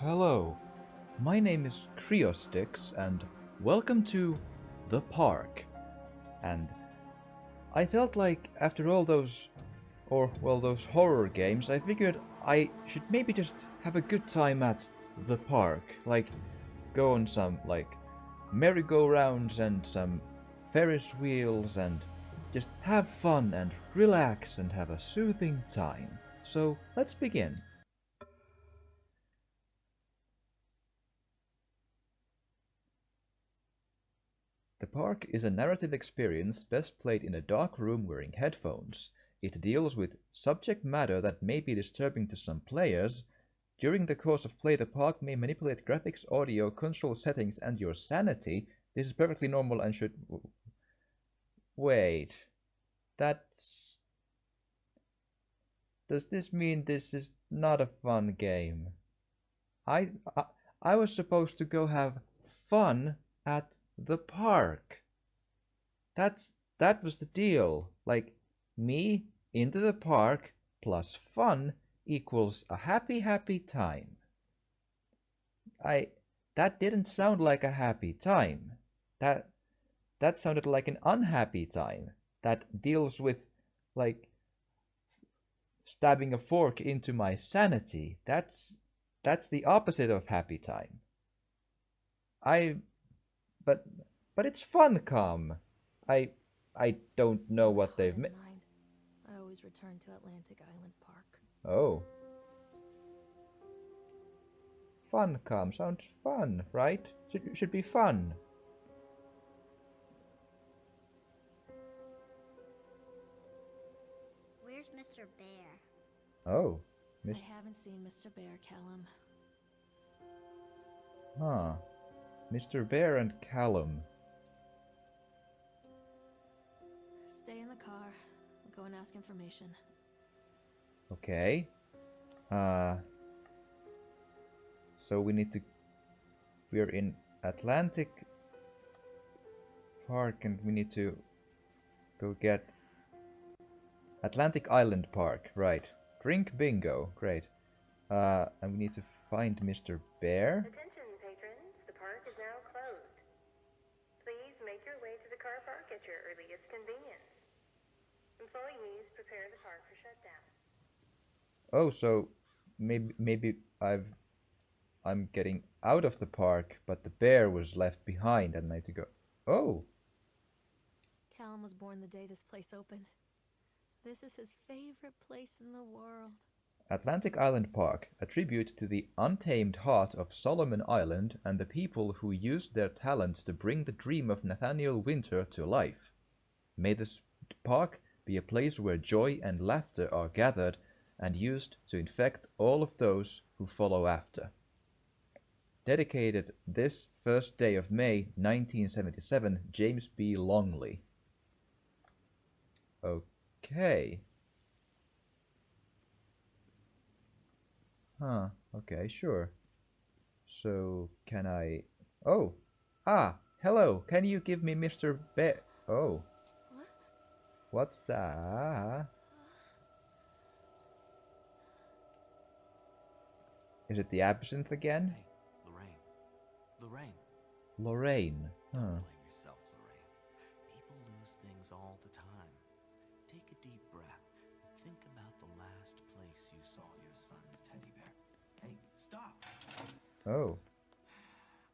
Hello, my name is Creostix and welcome to The Park. And I felt like after all those, those horror games, I figured I should maybe just have a good time at The Park. Like, go on some, merry-go-rounds and some Ferris wheels and just have fun and relax and have a soothing time. So, let's begin. The Park is a narrative experience best played in a dark room wearing headphones. It deals with subject matter that may be disturbing to some players. During the course of play, the Park may manipulate graphics, audio, control settings, and your sanity. This is perfectly normal and should... Wait. That's... Does this mean this is not a fun game? I, I, I was supposed to go have fun at the park. That was the deal. Like, me into the park plus fun equals a happy time. I That didn't sound like a happy time. That that sounded like an unhappy time that deals with like stabbing a fork into my sanity. That's the opposite of happy time. I but but it's Funcom. I I don't know With what that they've in mind, I always return to Atlantic Island Park. Oh, Funcom sounds fun, right? Should be fun. Where's Mr. Bear? Oh, I Miss haven't seen Mr. Bear, Callum. Huh, Mr. Bear and Callum. Stay in the car. I'll go and ask information. Okay. Uh, so we're in Atlantic Park and we need to go get Atlantic Island Park, right. Drink bingo, great. And we need to find Mr. Bear. Attention, patrons. The park is now closed. Please make your way to the car park at your earliest convenience. Employees prepare the park for shutdown. Oh, so maybe I'm getting out of the park, but the bear was left behind and I need to go. Oh, Callum was born the day this place opened. This is his favorite place in the world. Atlantic Island Park, a tribute to the untamed heart of Solomon Island and the people who used their talents to bring the dream of Nathaniel Winter to life. May this park be a place where joy and laughter are gathered and used to infect all of those who follow after. Dedicated this first day of May 1977, James B. Longley. Okay. Huh, okay, sure. So, can I... Oh! Ah! Hello! Can you give me Mr. Bear... Oh. What? What's that? Is it the absinthe again? Hey, Lorraine. Lorraine. Huh. Don't blame yourself, Lorraine. People lose things all the time. Take a deep breath and think about the last place you saw your son's teddy bear. Hey, stop! Oh.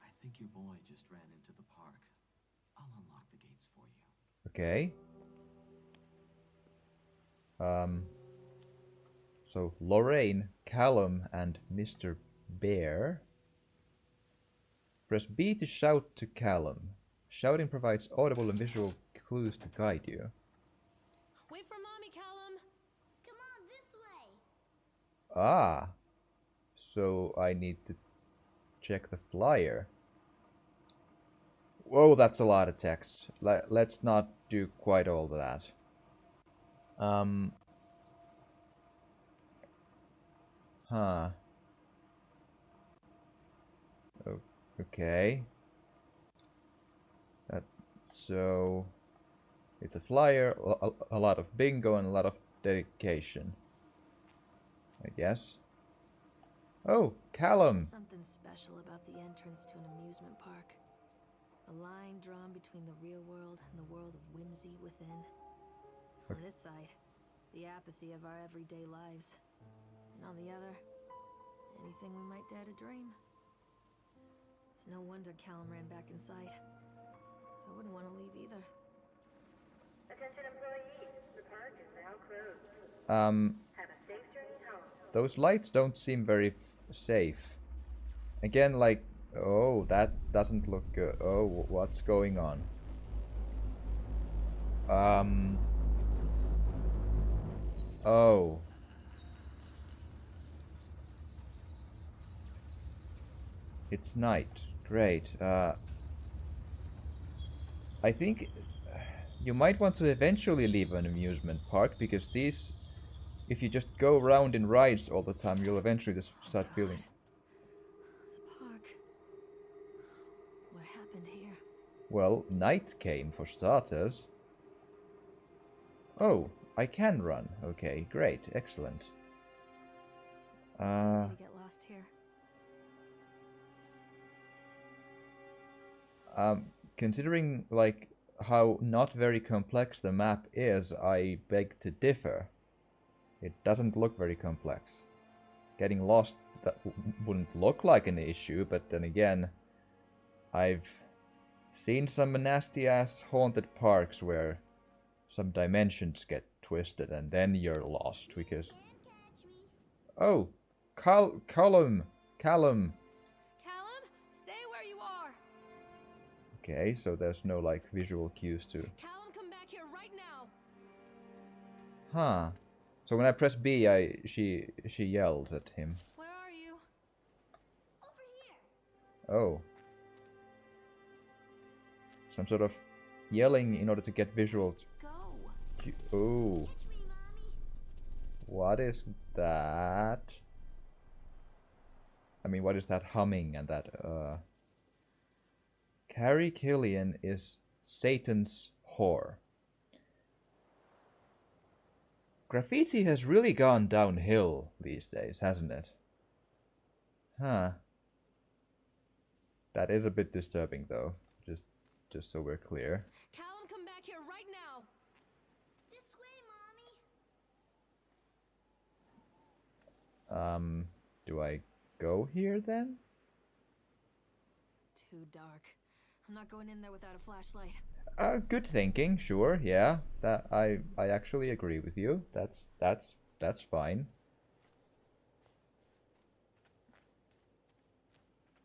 I think your boy just ran into the park. I'll unlock the gates for you. Okay. So Lorraine, Callum, and Mr. Bear. Press B to shout to Callum. Shouting provides audible and visual clues to guide you. Wait for Mommy, Callum! Come on, this way! Ah. So I need to check the flyer. Whoa, that's a lot of text. Let's not do quite all that. Huh. Okay. So it's a flyer, a lot of bingo, and a lot of dedication, I guess. Oh, Callum. There's something special about the entrance to an amusement park. A line drawn between the real world and the world of whimsy within. On this side, the apathy of our everyday lives. And on the other, anything we might dare to dream. It's no wonder Callum ran back inside. I wouldn't want to leave either. Attention employees, the park is now closed. Have a safe journey home. Those lights don't seem very safe. Again, like, oh, that doesn't look good. Oh, what's going on? Oh. It's night. Great. I think you might want to eventually leave an amusement park, because these, if you just go around in rides all the time, you'll eventually just start feeling. The park. What happened here? Well, night came for starters. Oh, I can run. Okay, great, excellent. It's easy to get lost here. Considering like how not very complex the map is, I beg to differ. It doesn't look very complex. Getting lost that wouldn't look like an issue, but then again, I've seen some nasty ass haunted parks where some dimensions get twisted and then you're lost because... Oh, Callum! Callum, stay where you are. Okay, so there's no like visual cues to... Callum, come back here right now. Huh. So when I press B, she yells at him. Where are you? Over here. Oh. Some sort of yelling in order to get visual... Go. Oh. Catch me, Mommy. What is that? I mean, what is that humming and that, Carrie Killian is Satan's whore. Graffiti has really gone downhill these days, hasn't it? Huh. That is a bit disturbing, though. Just so we're clear. Callum, come back here right now. This way, Mommy. Do I go here then? Too dark. I'm not going in there without a flashlight. Good thinking, sure, yeah. That I actually agree with you. That's fine.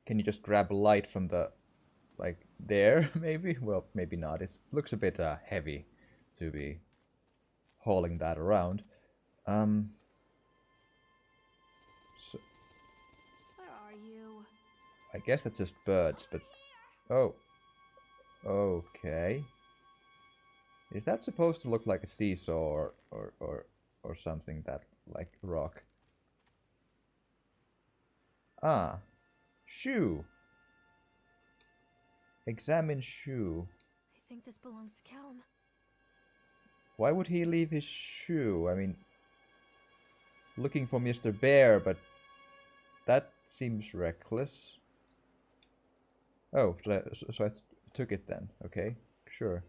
Can you just grab a light from the, like, there, maybe? Well, maybe not. It looks a bit heavy to be hauling that around. So, Where are you? I guess that's just birds, but... Oh. Okay. Is that supposed to look like a seesaw or something that, like, rock? Ah. Shoe. Examine shoe. I think this belongs to Callum. Why would he leave his shoe? I mean, looking for Mr. Bear, but that seems reckless. Oh, so I took it then. Okay, sure.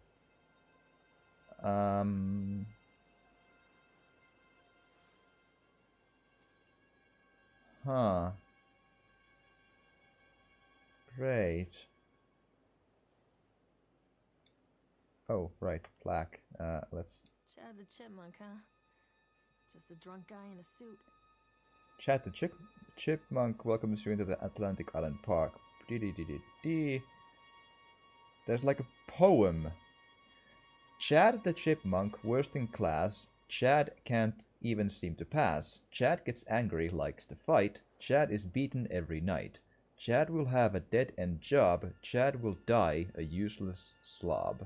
Huh. Great. Oh, right, plaque. Let's... Chad the Chipmunk, huh? Just a drunk guy in a suit. Chad the Chipmunk welcomes you into the Atlantic Island Park. There's like a poem. Chad the Chipmunk, worst in class. Chad can't even seem to pass. Chad gets angry, likes to fight. Chad is beaten every night. Chad will have a dead-end job. Chad will die a useless slob.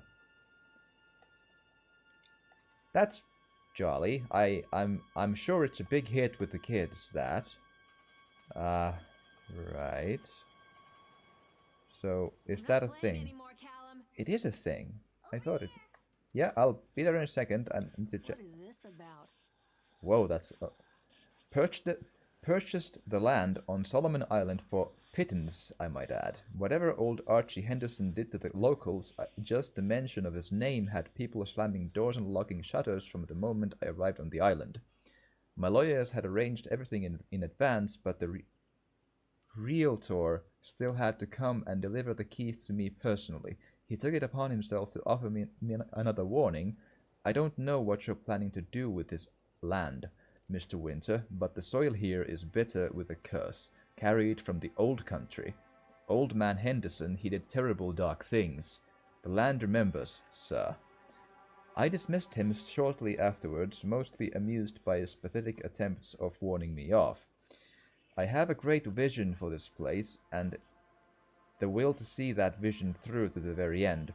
That's jolly. I'm sure it's a big hit with the kids, that. Right. So, is that a thing? Anymore, Callum. It is a thing. I thought it... Yeah, I'll be there in a second. I need to check. What is this about? Whoa, that's... purchased the land on Solomon Island for pittance, I might add. Whatever old Archie Henderson did to the locals, just the mention of his name had people slamming doors and locking shutters from the moment I arrived on the island. My lawyers had arranged everything in advance, but the realtor still had to come and deliver the keys to me personally. He took it upon himself to offer me another warning. I don't know what you're planning to do with this land, Mr. Winter, but the soil here is bitter with a curse, carried from the old country. Old man Henderson, he did terrible dark things. The land remembers, sir. I dismissed him shortly afterwards, mostly amused by his pathetic attempts of warning me off. I have a great vision for this place, and the will to see that vision through to the very end.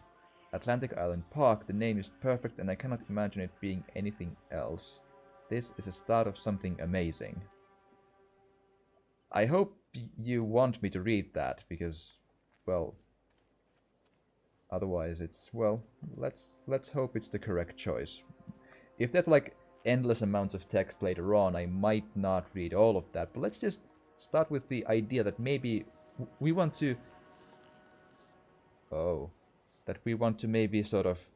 Atlantic Island Park, the name is perfect and I cannot imagine it being anything else. This is the start of something amazing. I hope you want me to read that, because, well, otherwise it's, well, let's hope it's the correct choice. If there's like endless amounts of text later on, I might not read all of that, but let's just start with the idea that maybe we want to... Oh, that we want to maybe sort of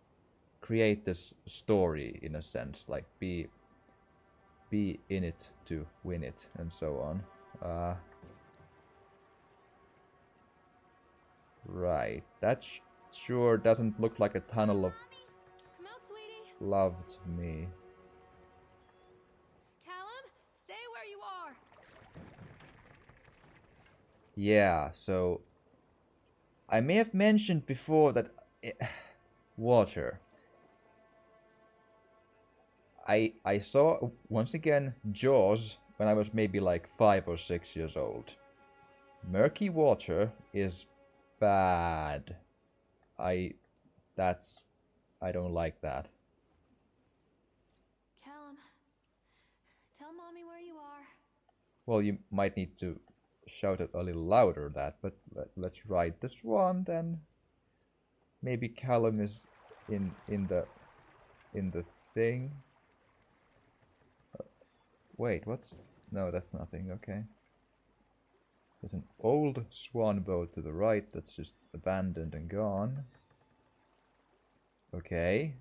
create this story in a sense, like be in it to win it, and so on. Right, that sure doesn't look like a tunnel of Come out, sweetie. love to me. Callum, stay where you are. Yeah, so I may have mentioned before that water. I saw once again Jaws when I was maybe like 5 or 6 years old. Murky water is bad. I don't like that. Callum, tell Mommy where you are. Well, you might need to shout it a little louder that, but let's ride the swan then. Maybe Callum is in the thing. Wait, what's... No, that's nothing, okay. There's an old swan boat to the right that's just abandoned and gone. Okay.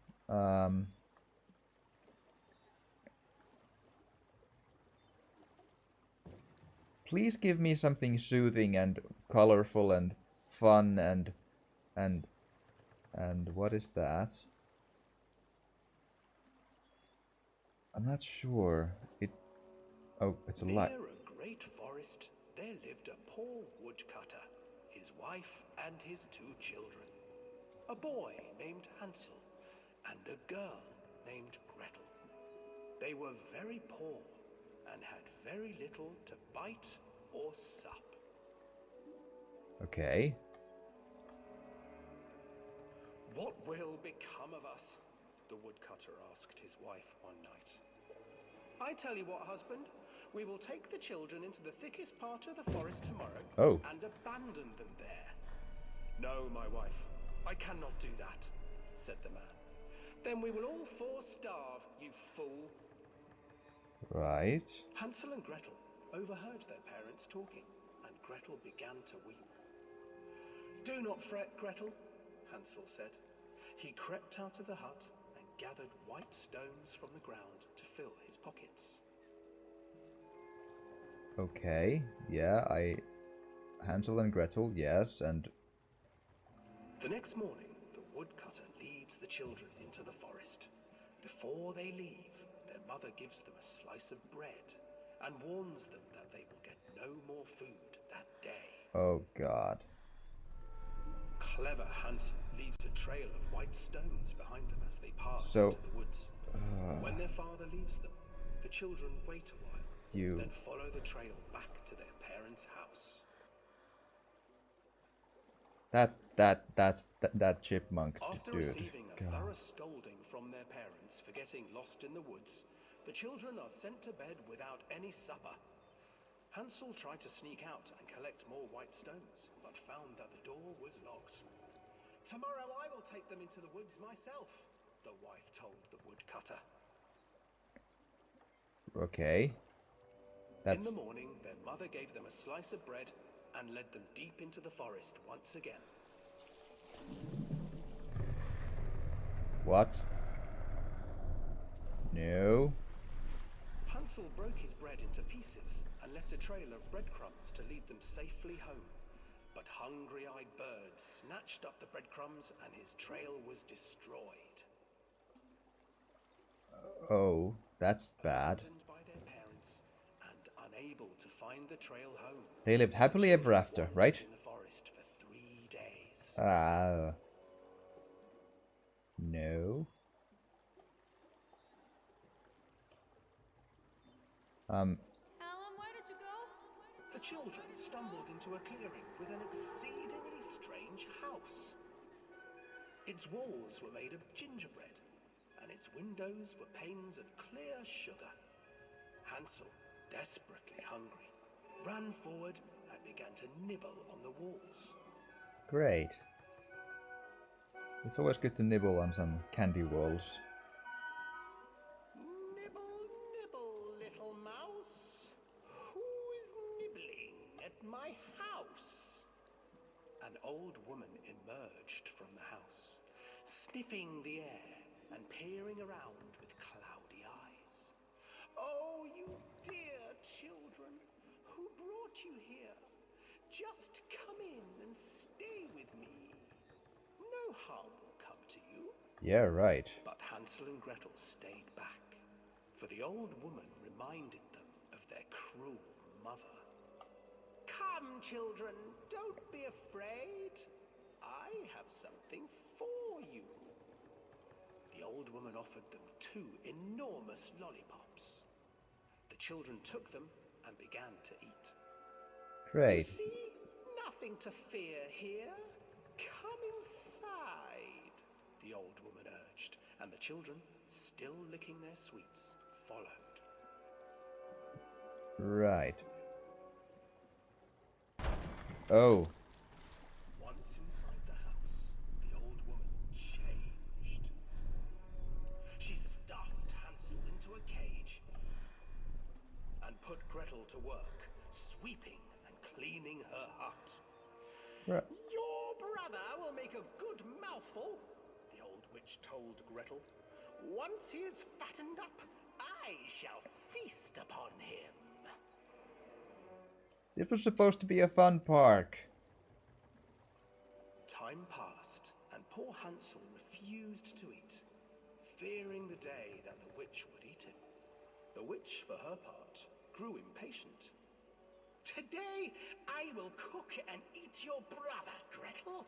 Please give me something soothing and colorful and fun and what is that? I'm not sure. Oh, it's a light. Near a great forest, there lived a poor woodcutter, his wife and his 2 children. A boy named Hansel and a girl named Gretel. They were very poor and had very little to bite or sup. Okay. What will become of us? The woodcutter asked his wife one night. I tell you what, husband, we will take the children into the thickest part of the forest tomorrow and abandon them there. No, my wife, I cannot do that, said the man. Then we will all 4 starve, you fool. Right. Hansel and Gretel overheard their parents talking, and Gretel began to weep. Do not fret, Gretel, Hansel said. He crept out of the hut and gathered white stones from the ground to fill his pockets. Okay. Yeah, Hansel and Gretel, yes, and... The next morning, the woodcutter leads the children into the forest. Before they leave, their mother gives them a slice of bread and warns them that they will get no more food that day. Oh, God. Clever Hansel leaves a trail of white stones behind them as they pass So, into the woods. When their father leaves them, the children wait a while, then follow the trail back to their parents' house. That chipmunk, After dude. receiving a God. thorough scolding from their parents for getting lost in the woods, the children are sent to bed without any supper. Hansel tried to sneak out and collect more white stones, but found that the door was locked. Tomorrow I will take them into the woods myself, the wife told the woodcutter. Okay. In the morning, their mother gave them a slice of bread and led them deep into the forest once again. What? No. Hansel broke his bread into pieces and left a trail of breadcrumbs to lead them safely home. But hungry-eyed birds snatched up the breadcrumbs and his trail was destroyed. Oh, that's bad. Abandoned by their parents and unable to find the trail home. They lived happily ever after, right? In the forest for 3 days. Ah. No. Alan, where did you go? The children stumbled into a clearing with an exceedingly strange house. Its walls were made of gingerbread, and its windows were panes of clear sugar. Hansel, desperately hungry, ran forward and began to nibble on the walls. Great. It's always good to nibble on some candy walls. Nibble, nibble, little mouse. Who is nibbling at my house? An old woman emerged from the house, sniffing the air and peering around with cloudy eyes. Oh, you dear children, who brought you here? Just come in and stay with me. No harm will come to you. Yeah, right. But Hansel and Gretel stayed back, for the old woman reminded them of their cruel mother. Come, children, don't be afraid. I have something for you. The old woman offered them 2 enormous lollipops. The children took them and began to eat. Great. You see, nothing to fear here. Come inside, the old woman urged, and the children, still licking their sweets, followed. Right. Oh. Once inside the house, the old woman changed. She stuffed Hansel into a cage and put Gretel to work, sweeping and cleaning her hut. Right. Your brother will make a good mouthful, the old witch told Gretel. Once he is fattened up, I shall feast upon him. This was supposed to be a fun park. Time passed, and poor Hansel refused to eat, fearing the day that the witch would eat him. The witch, for her part, grew impatient. Today I will cook and eat your brother, Gretel.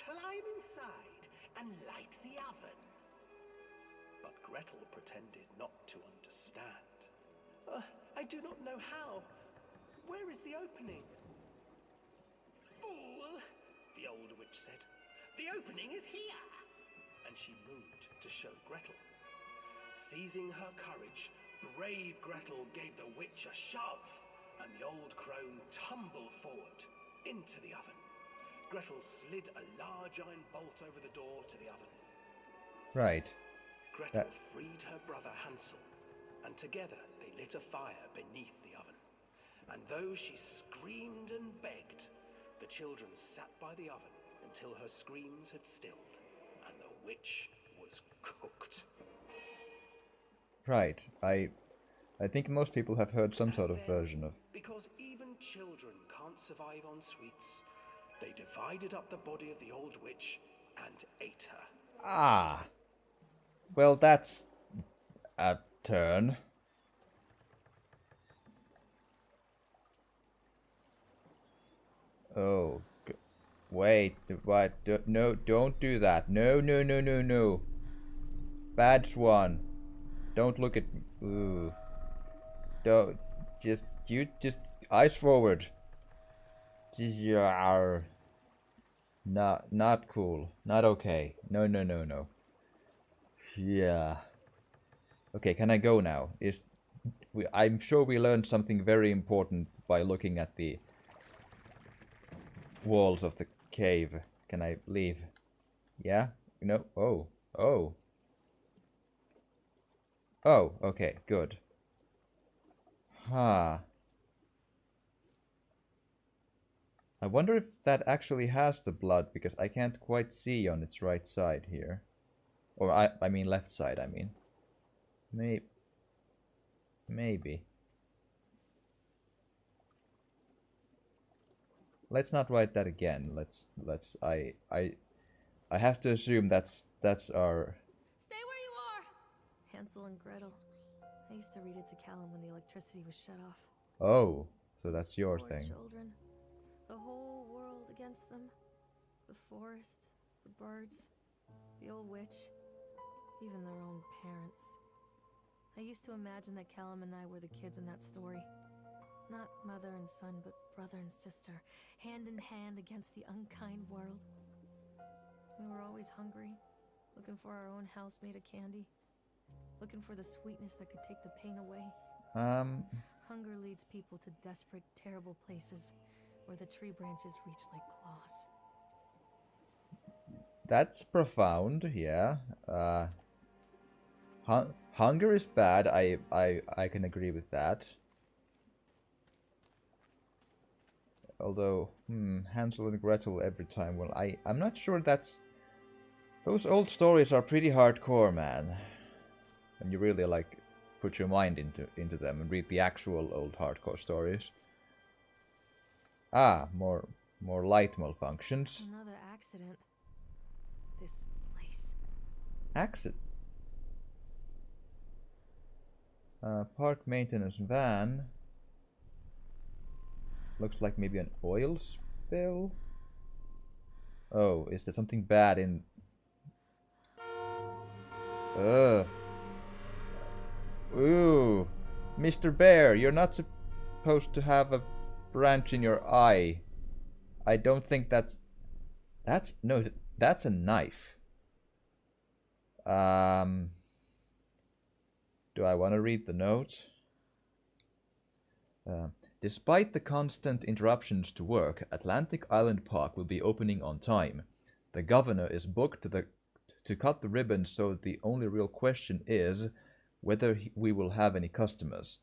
Climb inside and light the oven. But Gretel pretended not to understand. I do not know how. Where is the opening? Fool, the old witch said. The opening is here. And she moved to show Gretel. Seizing her courage, brave Gretel gave the witch a shove, and the old crone tumbled forward into the oven. Gretel slid a large iron bolt over the door to the oven. Right. Gretel freed her brother Hansel, and together they lit a fire beneath the oven. And though she screamed and begged, the children sat by the oven until her screams had stilled, and the witch was cooked. Right. I think most people have heard some sort of version of. Because even children can't survive on sweets, they divided up the body of the old witch and ate her. Ah. Well, that's a turn. Oh. Wait. What? No, don't do that. No, no, no, no, no. Bad Swan. Don't look at me. Ooh. Don't. Just eyes forward. Not cool. Not okay. No, no, no, no. Yeah. Okay, can I go now? I'm sure we learned something very important by looking at the walls of the cave. Can I leave? Yeah? No? Oh. Oh. Oh, okay, good. Huh. I wonder if that actually has the blood, because I can't quite see on its right side here. Or I mean left side, I mean. Maybe. Let's not write that again. I have to assume that's our. Stay where you are! Hansel and Gretel. I used to read it to Callum when the electricity was shut off. Oh, so Those that's your poor thing. children. The whole world against them. The forest, the birds, the old witch, even their own parents. I used to imagine that Callum and I were the kids in that story. Not mother and son, but brother and sister, hand in hand against the unkind world. We were always hungry, looking for our own house made of candy, looking for the sweetness that could take the pain away. Hunger leads people to desperate, terrible places where the tree branches reach like claws. That's profound, yeah. Hunger is bad. I can agree with that. Although, Hansel and Gretel every time. Well, I'm not sure that's. Those old stories are pretty hardcore, man. When you really like put your mind into them and read the actual old hardcore stories. Ah, more light malfunctions. Another accident. This place. Accident. Park maintenance van. Looks like maybe an oil spill. Oh, is there something bad in? Ooh, Mr. Bear, you're not supposed to have a branch in your eye. I don't think that's no, that's a knife. Do I want to read the note? Despite the constant interruptions to work, Atlantic Island Park will be opening on time. The governor is booked to cut the ribbon, so the only real question is whether we will have any customers.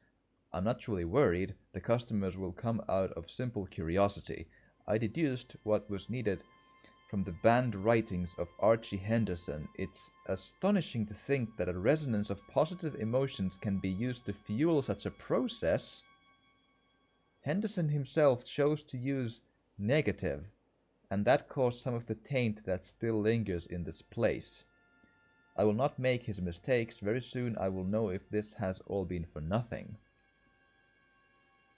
I'm not truly worried. The customers will come out of simple curiosity. I deduced what was needed from the banned writings of Archie Henderson. It's astonishing to think that a resonance of positive emotions can be used to fuel such a process. Henderson himself chose to use negative, and that caused some of the taint that still lingers in this place. I will not make his mistakes. Very soon I will know if this has all been for nothing.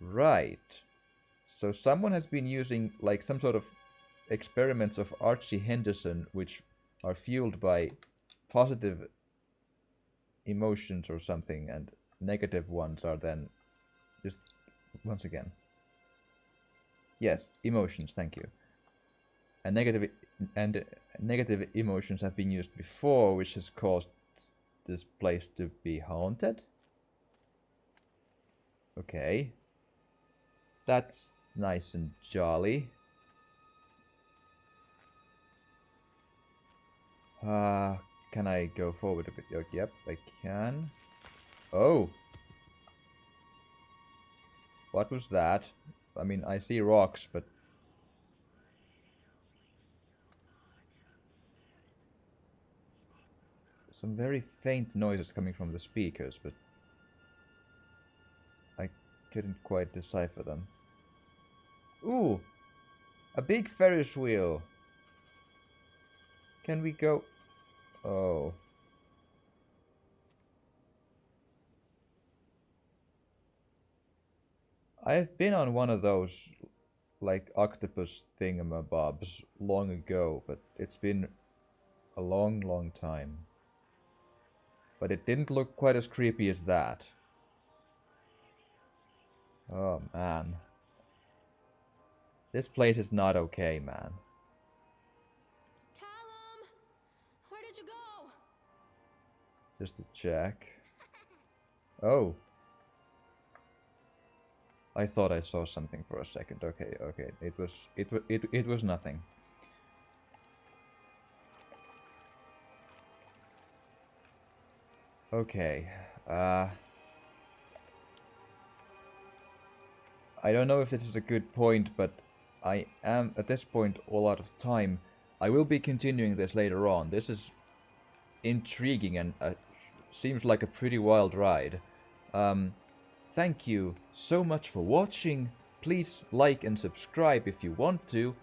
Right. So someone has been using like some sort of experiments of Archie Henderson which are fueled by positive emotions or something, and negative ones are then just once again. Yes, emotions, thank you. And negative emotions have been used before, which has caused this place to be haunted. Okay. That's nice and jolly. Can I go forward a bit? Yep, I can. Oh! What was that? I mean, I see rocks, but... some very faint noises coming from the speakers, but... I couldn't quite decipher them. Ooh! A big Ferris wheel! Can we go... oh... I've been on one of those, like, octopus thingamabobs long ago, but it's been a long time. But it didn't look quite as creepy as that. Oh, man. This place is not okay, man. Callum! Where did you go? Just to check. Oh. I thought I saw something for a second. Okay. It was nothing. Okay. I don't know if this is a good point, but I am at this point all out of time. I will be continuing this later on. This is intriguing and seems like a pretty wild ride. Thank you so much for watching. Please like and subscribe if you want to,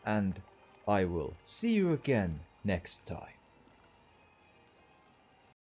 and I will see you again next time.